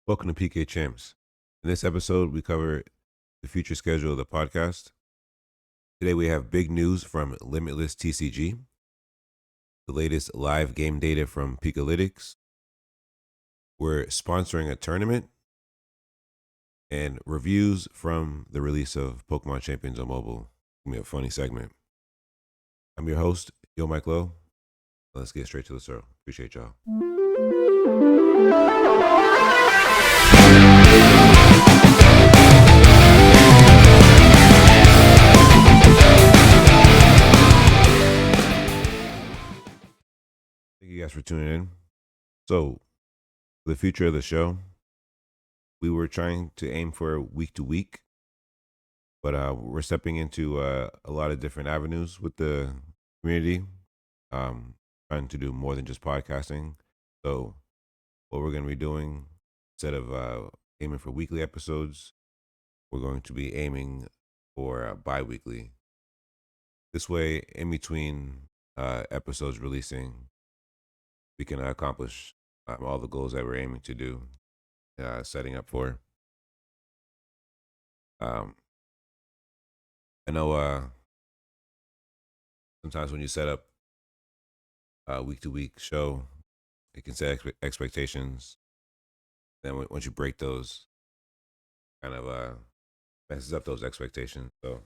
Welcome to PK ChampZ. In this episode, we cover the future schedule of the podcast. Today, we have big news from Limitless TCG, the latest live game data from Pikalytics. We're sponsoring a tournament and reviews from the release of Pokemon Champions on mobile. It's going to be a funny segment. I'm your host, YoMicLow. Let's get straight to the show. Appreciate y'all. Thank you guys for tuning in. So, the future of the show, we were trying to aim for week to week, but we're stepping into a lot of different avenues with the community, trying to do more than just podcasting. So, what we're going to be doing, instead of aiming for weekly episodes, we're going to be aiming for bi-weekly. This way, in between episodes releasing, we can accomplish all the goals that we're aiming to do, setting up for. I know sometimes when you set up a week to week show, it can set expectations. Then once you break those, kind of messes up those expectations. So,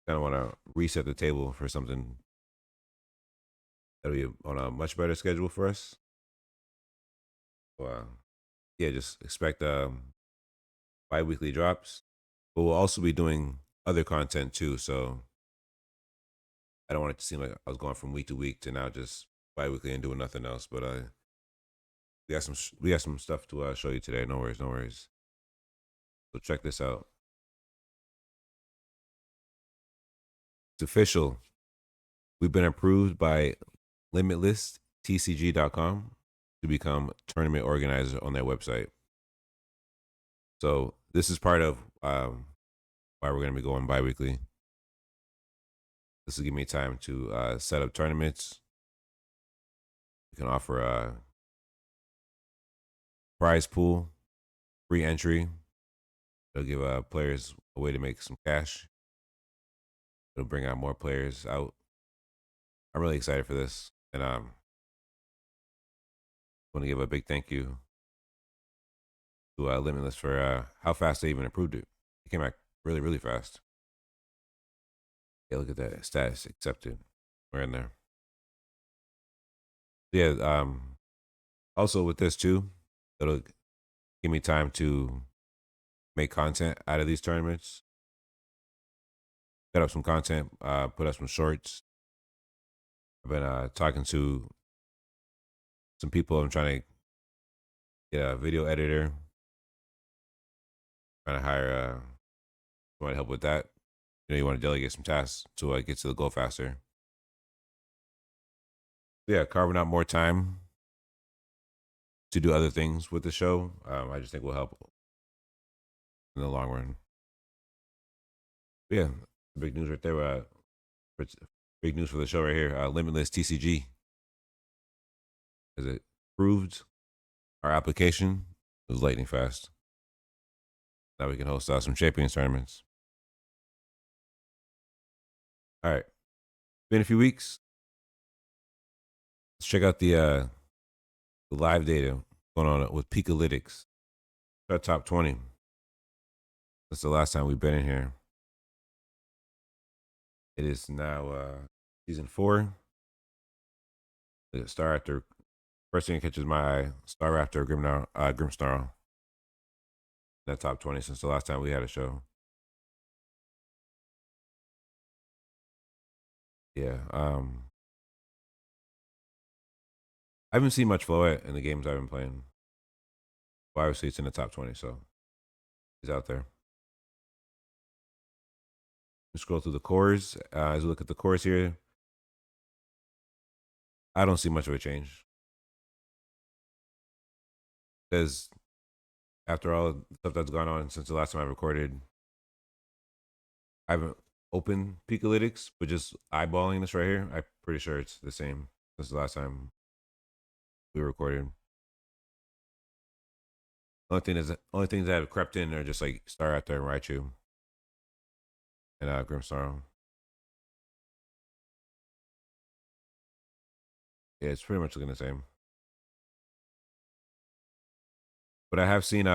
kind of want to reset the table for something that'll be on a much better schedule for us. So, yeah, just expect bi-weekly drops, but we'll also be doing other content too. So I don't want it to seem like I was going from week to week to now just bi-weekly and doing nothing else. But we got some stuff to show you today. No worries. So check this out. It's official. We've been approved by Limitless TCG.com to become tournament organizer on their website. So this is part of why we're going to be going bi-weekly. This will give me time to set up tournaments. We can offer a prize pool, free entry. It'll give players a way to make some cash. It'll bring out more players out. I'm really excited for this, and I want to give a big thank you to Limitless for how fast they even approved it. It came back really fast. Yeah, look at that status accepted. We're in there. Yeah. Also with this too, it'll give me time to make content out of these tournaments. Set up some content. Put up some shorts. I've been talking to some people. I'm trying to get a video editor. Trying to hire someone to help with that. You want to delegate some tasks to get to the goal faster. Yeah, carving out more time to do other things with the show. I just think will help in the long run. But yeah, big news right there. Big news for the show right here. Limitless TCG has it approved our application. It was lightning fast. Now we can host some Champions tournaments. All right, been a few weeks. Let's check out the live data going on with Pikalytics. Our top 20. That's the last time we've been in here. It is now season 4. The Star Raptor. First thing that catches my eye: Star Raptor Grimmsnarl. That top 20 since the last time we had a show. Yeah. I haven't seen much Floette in the games I've been playing. But obviously, it's in the top 20, so he's out there. Let's scroll through the cores. As we look at the cores here, I don't see much of a change. Because after all the stuff that's gone on since the last time I recorded, I haven't opened Pikalytics, but just eyeballing this right here, I'm pretty sure it's the same since the last time we recorded. Only things that have crept in are just like Star out there and Raichu and Grimmsnarl. Yeah, it's pretty much looking the same. But I have seen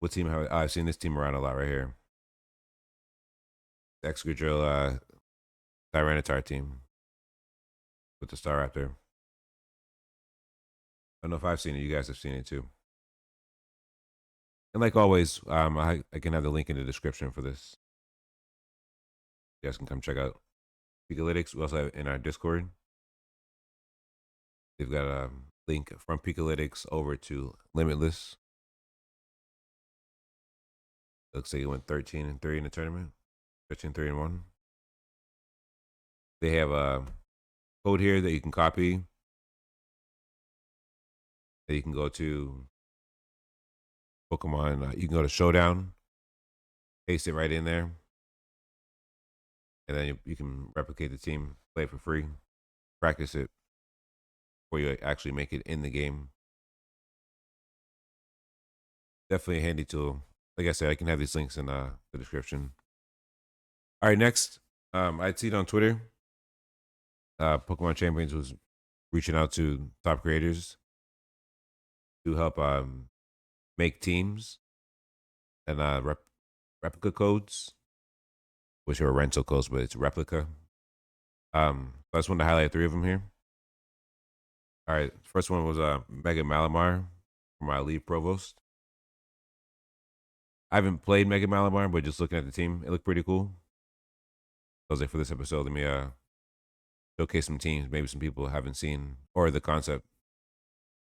what team have I've seen this team around a lot right here. The Excadrill Tyranitar team with the Staraptor. I don't know if I've seen it. You guys have seen it too. And like always, I can have the link in the description for this. You guys can come check out Pikalytics. We also have in our Discord. They've got a link from Pikalytics over to Limitless. Looks like it went 13-3 in the tournament. 13-3-1. They have a code here that you can copy. That you can go to Pokemon. You can go to Showdown, paste it right in there, and then you can replicate the team, play it for free, practice it before you actually make it in the game. Definitely a handy tool. Like I said, I can have these links in the description. All right, next, I'd see it on Twitter. Pokemon Champions was reaching out to top creators to help make teams and replica codes, which are rental codes, but it's replica. I just wanted to highlight 3 of them here. All right, first one was Mega Malamar from my lead provost. I haven't played Mega Malamar, but just looking at the team, it looked pretty cool. So I was like, for this episode, let me showcase some teams maybe some people haven't seen, or the concept.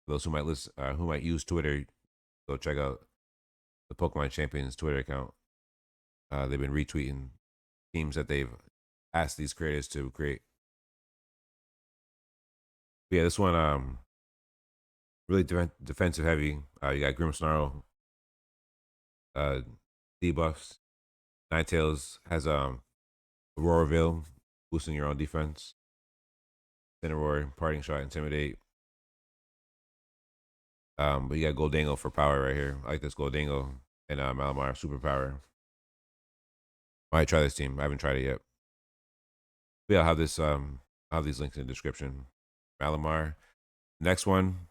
For those who might listen, who might use Twitter, go check out the Pokemon Champions Twitter account. They've been retweeting teams that they've asked these creators to create. But yeah, this one really defensive heavy. You got Grimmsnarl, debuffs. Ninetales has Aurora Veil, boosting your own defense. Cineroar, Parting Shot, Intimidate. But you got Goldango for power right here. I like this Goldango and Malamar superpower. Might try this team. I haven't tried it yet. But yeah, I'll have this I'll have these links in the description. Malamar. Next one,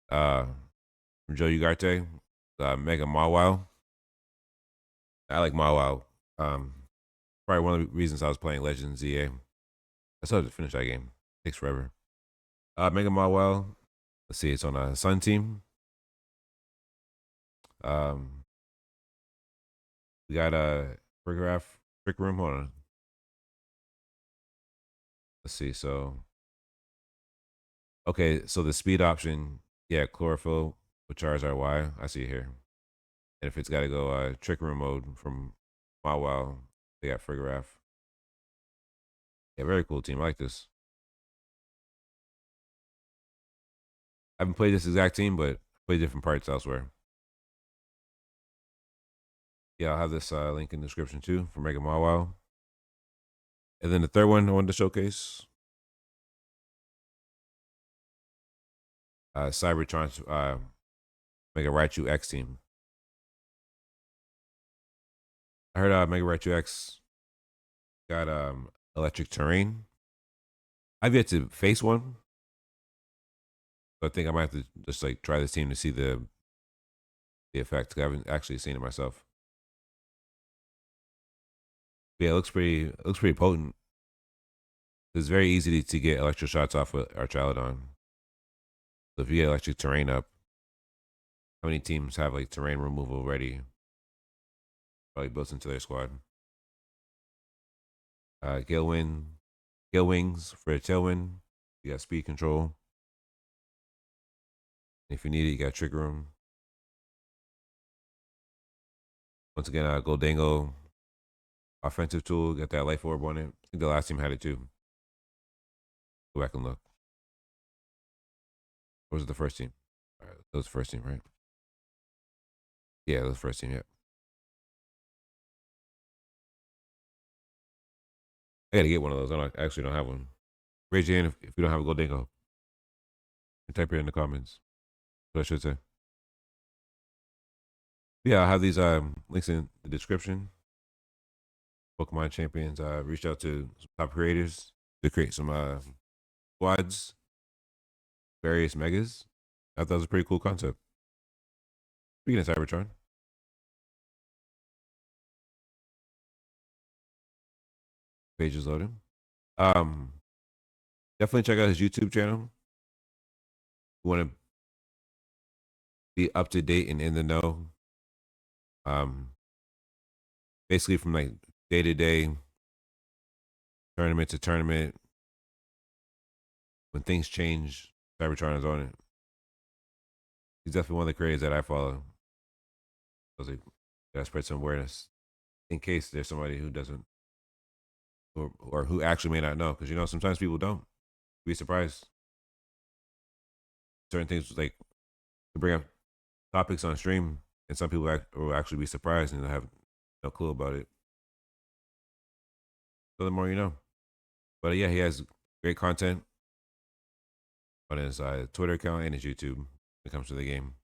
from Joe Ugarte, Mega Mawile. I like Mawile. Probably one of the reasons I was playing Legends ZA. I still have to finish that game. It takes forever. Mega Mawile. Let's see, it's on a Sun team. We got a Trick Room. Hold on. Let's see. So, okay. So the speed option, yeah, Chlorophyll with Charizard Y. I see it here. And if it's got to go Trick Room mode from Mawile, they got Frigoraph. Yeah, very cool team. I like this. I haven't played this exact team, but played different parts elsewhere. Yeah, I'll have this link in the description too for Mega Mawile. And then the third one I wanted to showcase, Cybertron's Mega Raichu X team. I heard Mega Raichu X got electric terrain. I've yet to face one, so I think I might have to just like try this team to see the effect. I haven't actually seen it myself. But yeah, it looks pretty potent. It's very easy to get electric shots off with Archaludon. So if you get electric terrain up, how many teams have like terrain removal ready? Probably built into their squad. Gale Wings for a tailwind. You got speed control. If you need it, you got Trick Room. Once again, Goldango offensive tool. Got that life orb on it. I think the last team had it too. Go back and look. Or was it the first team? All right, that was the first team, right? Yeah, that was the first team, yeah. I gotta get one of those. I actually don't have one. Raise your hand if you don't have a Goldango. And type it in the comments. What I should say. Yeah, I'll have these links in the description. Pokemon Champions reached out to some top creators to create some squads, various megas. I thought it was a pretty cool concept. Speaking of Cybertron, page is loading. Definitely check out his YouTube channel. You want to be up to date and in the know. Basically from like day to day, tournament to tournament. When things change, Cybertron is on it. He's definitely one of the creators that I follow. I was like, gotta spread some awareness in case there's somebody who doesn't, or who actually may not know. Because, you know, sometimes people don't. Be surprised. Certain things, like, to bring up topics on stream, and some people will actually be surprised and have no clue about it. So the more you know. But yeah, he has great content on his Twitter account and his YouTube when it comes to the game.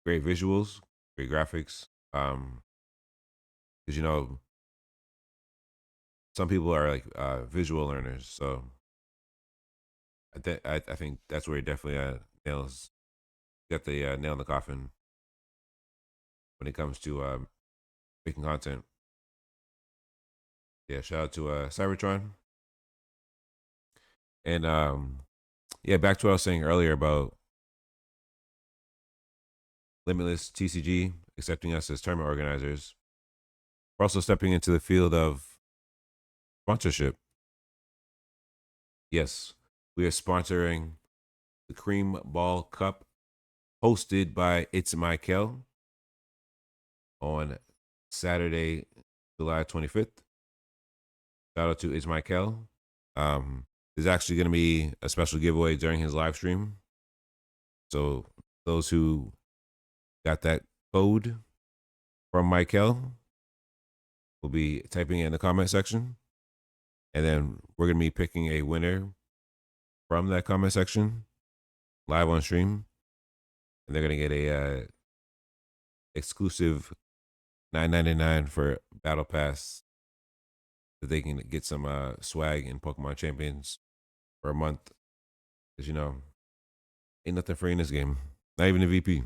Great visuals, great graphics. Because, you know, some people are like visual learners, so I think that's where he definitely got the nail in the coffin when it comes to making content. Yeah, shout out to Cybertron. And yeah, back to what I was saying earlier about Limitless TCG accepting us as tournament organizers. We're also stepping into the field of sponsorship. Yes, we are sponsoring the Cream Ball Cup hosted by It's My Kel on Saturday, July 25th. Shout out to It's My Kel. There's actually going to be a special giveaway during his live stream. So those who got that code from Michael will be typing it in the comment section. And then we're going to be picking a winner from that comment section live on stream. And they're going to get a exclusive $9.99 for Battle Pass that they can get some swag in Pokemon Champions for a month. Because, you know, ain't nothing free in this game. Not even the VP.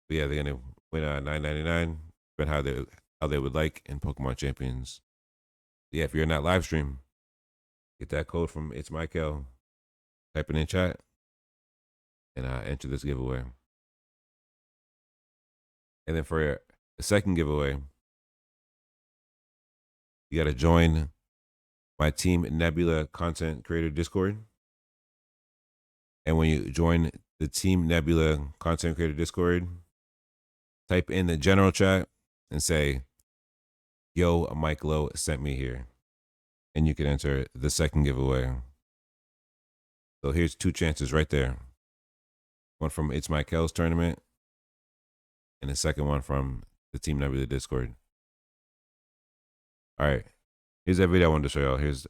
But yeah, they're going to win $9.99. But how they would like in Pokemon Champions. Yeah, if you're in that live stream, get that code from It's Michael, type it in chat, and enter this giveaway. And then for the second giveaway, you got to join my Team Nebula content creator Discord. And when you join the Team Nebula content creator Discord, type in the general chat and say, YoMicLow sent me here. And you can enter the second giveaway. So here's 2 chances right there. One from It's Michael's tournament, and the second one from the Team Nebula Discord. All right, here's that video I wanted to show y'all. Here's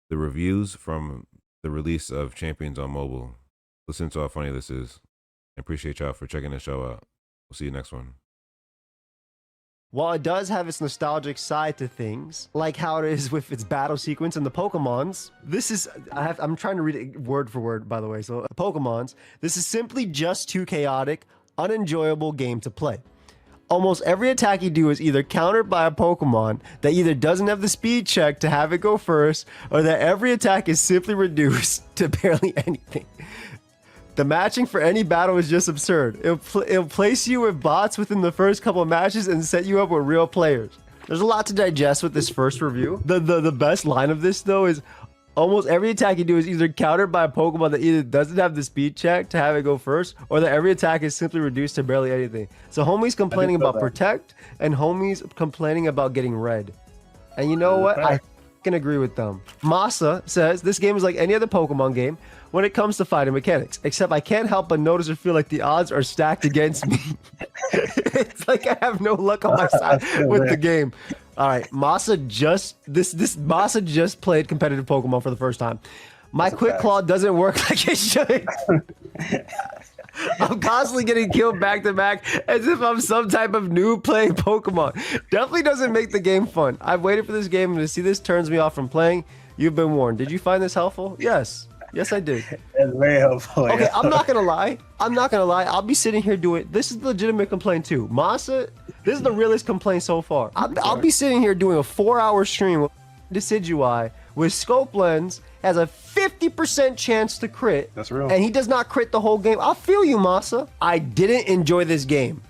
the reviews from the release of Champions on mobile. Listen to how funny this is. I appreciate y'all for checking the show out. We'll see you next one. While it does have its nostalgic side to things, like how it is with its battle sequence and the Pokemons, this is, I'm trying to read it word for word, by the way. So Pokemons, this is simply just too chaotic, unenjoyable game to play. Almost every attack you do is either countered by a Pokemon that either doesn't have the speed check to have it go first, or that every attack is simply reduced to barely anything. The matching for any battle is just absurd. It'll place you with bots within the first couple of matches and set you up with real players. There's a lot to digest with this first review. The best line of this, though, is almost every attack you do is either countered by a Pokemon that either doesn't have the speed check to have it go first, or that every attack is simply reduced to barely anything. So homie's complaining about Protect, and homie's complaining about getting red. And you know what? I can agree with them. Masa says, this game is like any other Pokemon game when it comes to fighting mechanics, except I can't help but notice or feel like the odds are stacked against me. It's like I have no luck on my side with the game. All right, Masa just played competitive Pokemon for the first time. My quick claw doesn't work like it should. I'm constantly getting killed back to back as if I'm some type of noob playing Pokemon. Definitely doesn't make the game fun. I've waited for this game, and to see this turns me off from playing. You've been warned. Did you find this helpful? Yes. Yes, I did. That's very helpful. Okay, I'm not gonna lie. I'll be sitting here doing. This is the legitimate complaint too. Masa, this is the realest complaint so far. I'll be sitting here doing a 4-hour stream with Decidueye with scope lens, has a 50% chance to crit. That's real. And he does not crit the whole game. I'll feel you, Masa. I didn't enjoy this game.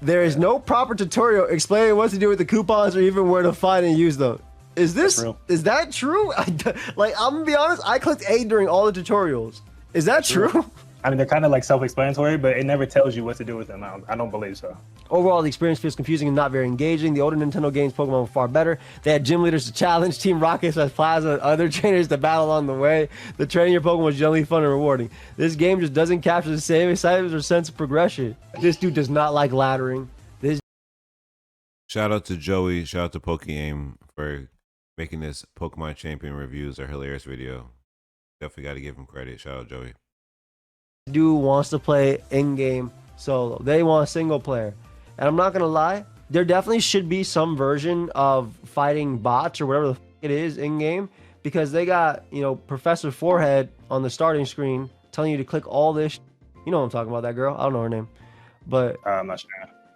There is no proper tutorial explaining what to do with the coupons or even where to find and use them. Is that true? Like, I'm gonna be honest, I clicked A during all the tutorials. Is that true? I mean, they're kind of like self-explanatory, but it never tells you what to do with them. I don't believe so. Overall, the experience feels confusing and not very engaging. The older Nintendo games Pokemon were far better. They had gym leaders to challenge, Team Rocket as Plaza, and other trainers to battle on the way. The training your Pokemon was generally fun and rewarding. This game just doesn't capture the same excitement or sense of progression. This dude does not like laddering. Shout out to Joey. Shout out to Pokeaim for making this Pokemon Champion reviews a hilarious video. Definitely got to give him credit. Shout out Joey. Dude wants to play in-game solo. They want single player. And I'm not going to lie, there definitely should be some version of fighting bots or whatever the it is in-game, because they got, you know, Professor Forehead on the starting screen telling you to click all this. You know what I'm talking about, that girl? I don't know her name. But I'm not sure.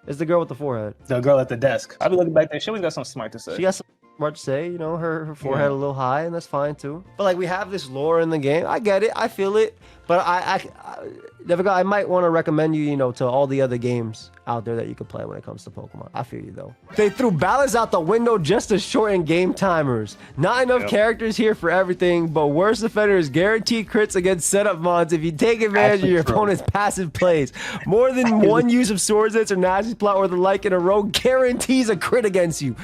It's the girl with the forehead. The girl at the desk. I'll be looking back there. She always got something smart to say. She got some smart to say, you know, her forehead a little high, and that's fine too. But like, we have this lore in the game. I get it. I feel it. But I might want to recommend you, you know, to all the other games out there that you could play when it comes to Pokemon. I feel you though. They threw balance out the window just to shorten game timers. Not enough characters here for everything, but worst offenders guaranteed crits against setup mods if you take advantage of your opponent's passive plays. More than one use of Swords Dance or Nazi Plot or the like in a row guarantees a crit against you.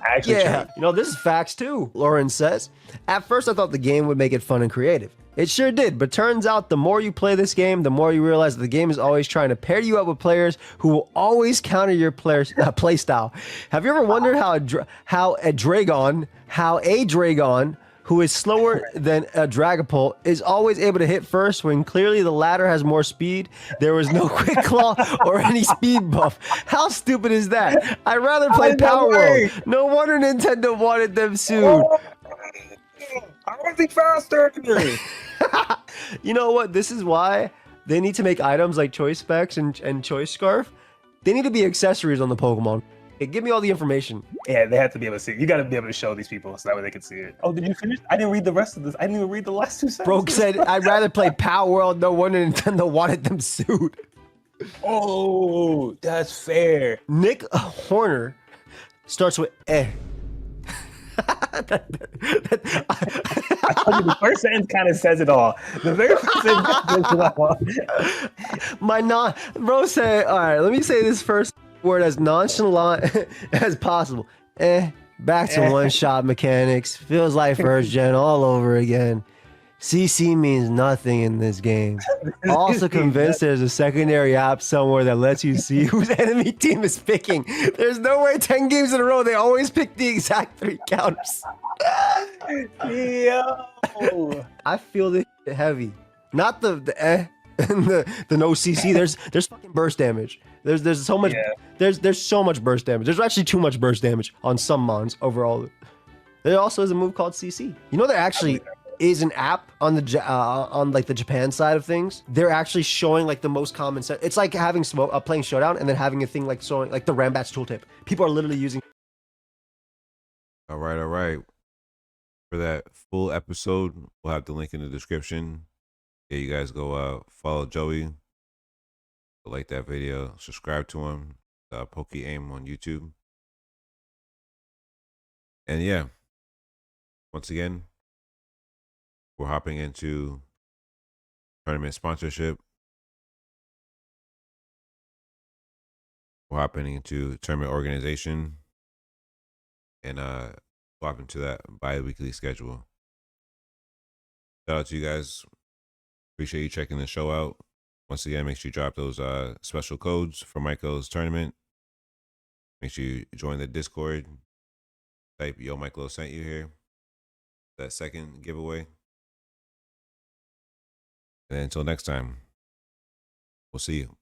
Actually, true. You know, this is facts too, Lauren says. At first, I thought the game would make it fun and creative. It sure did, but turns out the more you play this game, the more you realize that the game is always trying to pair you up with players who will always counter your play style. Have you ever wondered how a Dragon, who is slower than a Dragapult, is always able to hit first when clearly the latter has more speed? There was no Quick Claw or any speed buff. How stupid is that? I'd rather play Power World. No wonder Nintendo wanted them sued. I want to be faster. You know what? This is why they need to make items like Choice Specs and Choice Scarf. They need to be accessories on the Pokemon. Hey, give me all the information. Yeah, they have to be able to see it. You got to be able to show these people so that way they can see it. Oh, did you finish? I didn't read the rest of this. I didn't even read the last 2 sentences. Broke said, I'd rather play Power World. No wonder Nintendo wanted them sued. Oh, that's fair. Nick Horner starts with eh. I told you the first sentence kind of says it all. The very first sentence says it all. Bro said, all right, let me say this first word as nonchalant as possible. Back to one-shot mechanics. Feels like first gen all over again. CC means nothing in this game. Also convinced there's a secondary app somewhere that lets you see whose enemy team is picking. There's no way 10 games in a row they always pick the exact 3 counters. Yo. I feel this heavy. Not the and the no CC. There's fucking burst damage. There's so much there's so much burst damage. There's actually too much burst damage on some mons overall. There also is a move called CC. You know, there actually is an app on the on like the Japan side of things. They're actually showing like the most common set. It's like having playing Showdown and then having a thing like showing like the Rambats tooltip. People are literally using. All right. For that full episode, we'll have the link in the description. Yeah, you guys go follow Joey, like that video, subscribe to him, Pokeaim on YouTube. And yeah, once again, we're hopping into tournament sponsorship. We're hopping into tournament organization. And swap into that bi-weekly schedule. Shout out to you guys. Appreciate you checking the show out. Once again, make sure you drop those special codes for Michael's tournament. Make sure you join the Discord. Type YoMicLow sent you here. That second giveaway. And until next time, we'll see you.